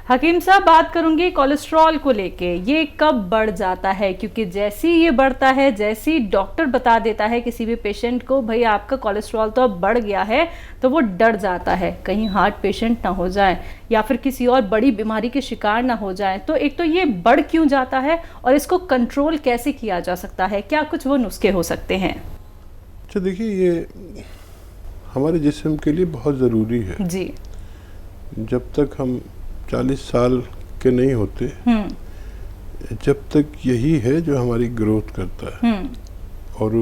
हकीम साहब, बात करूंगी कोलेस्ट्रॉल को लेके। ये कब बढ़ जाता है? क्योंकि जैसे ही ये बढ़ता है, जैसे ही डॉक्टर बता देता है किसी भी पेशेंट को भाई आपका कोलेस्ट्रॉल तो अब बढ़ गया है, तो वो डर जाता है कहीं हार्ट पेशेंट ना हो जाए या फिर किसी और बड़ी बीमारी के शिकार ना हो जाए। तो एक तो ये बढ़ क्यों जाता है और इसको कंट्रोल कैसे किया जा सकता है? क्या कुछ वो नुस्खे हो सकते हैं? अच्छा देखिए, ये हमारे जिस्म के लिए बहुत ज़रूरी है। जी। जब तक हम 40 साल के नहीं होते, जब तक यही है जो हमारी ग्रोथ करता है। और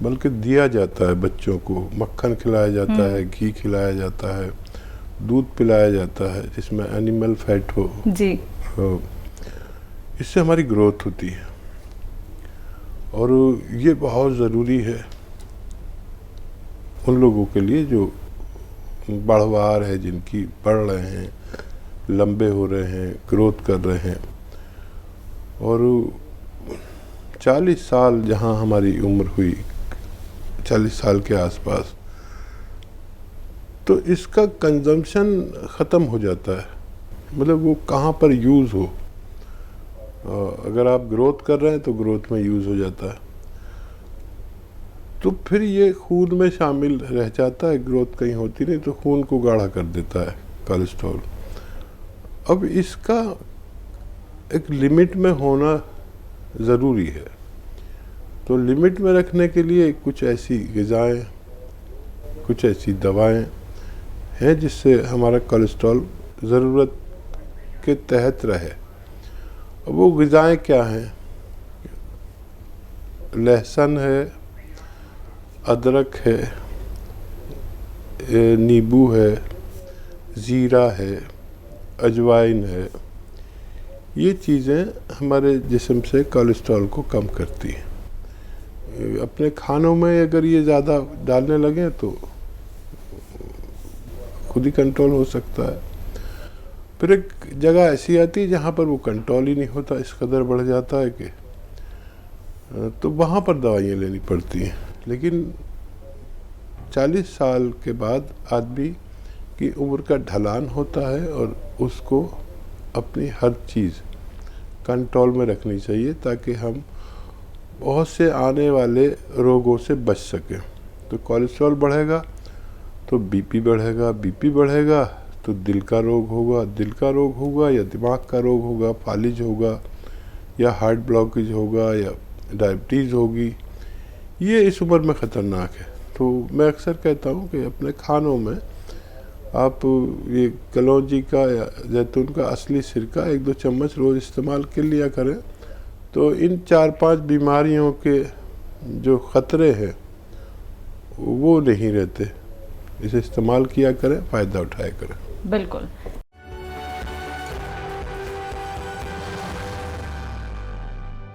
बल्कि दिया जाता है बच्चों को, मक्खन खिलाया जाता है, घी खिलाया जाता है, दूध पिलाया जाता है जिसमें एनिमल फैट हो। जी। इससे हमारी ग्रोथ होती है और ये बहुत ज़रूरी है उन लोगों के लिए जो बढ़वार है, जिनकी बढ़ रहे हैं, लंबे हो रहे हैं, ग्रोथ कर रहे हैं। और 40 साल जहाँ हमारी उम्र हुई, 40 साल के आसपास, तो इसका कंजम्पशन ख़त्म हो जाता है। मतलब वो कहाँ पर यूज़ हो, अगर आप ग्रोथ कर रहे हैं तो ग्रोथ में यूज़ हो जाता है, तो फिर ये खून में शामिल रह जाता है। ग्रोथ कहीं होती नहीं तो खून को गाढ़ा कर देता है कोलेस्ट्रॉल। अब इसका एक लिमिट में होना ज़रूरी है। तो लिमिट में रखने के लिए कुछ ऐसी ग़िज़ाएँ, कुछ ऐसी दवाएं हैं जिससे हमारा कोलेस्ट्रॉल ज़रूरत के तहत रहे। अब वो ग़िज़ाएँ क्या हैं? लहसुन है, अदरक है, नींबू है, ज़ीरा है, अजवाइन है। ये चीज़ें हमारे जिस्म से कोलेस्ट्रॉल को कम करती हैं। अपने खानों में अगर ये ज़्यादा डालने लगें तो खुद ही कंट्रोल हो सकता है। फिर एक जगह ऐसी आती है जहाँ पर वो कंट्रोल ही नहीं होता, इस कदर बढ़ जाता है कि तो वहाँ पर दवाइयाँ लेनी पड़ती हैं। लेकिन 40 साल के बाद आदमी की उम्र का ढलान होता है और उसको अपनी हर चीज़ कंट्रोल में रखनी चाहिए ताकि हम बहुत से आने वाले रोगों से बच सकें। तो कोलेस्ट्रॉल बढ़ेगा तो बीपी बढ़ेगा, बीपी बढ़ेगा तो दिल का रोग होगा, दिल का रोग होगा या दिमाग का रोग होगा, फालिज होगा या हार्ट ब्लॉकेज होगा या डायबिटीज़ होगी। ये इस उम्र में ख़तरनाक है। तो मैं अक्सर कहता हूँ कि अपने खानों में आप ये कलौंजी का या जैतून का असली सिरका 1-2 चम्मच रोज़ इस्तेमाल कर लिया करें, तो इन 4-5 बीमारियों के जो ख़तरे हैं वो नहीं रहते। इसे इस्तेमाल किया करें, फ़ायदा उठाया करें। बिल्कुल।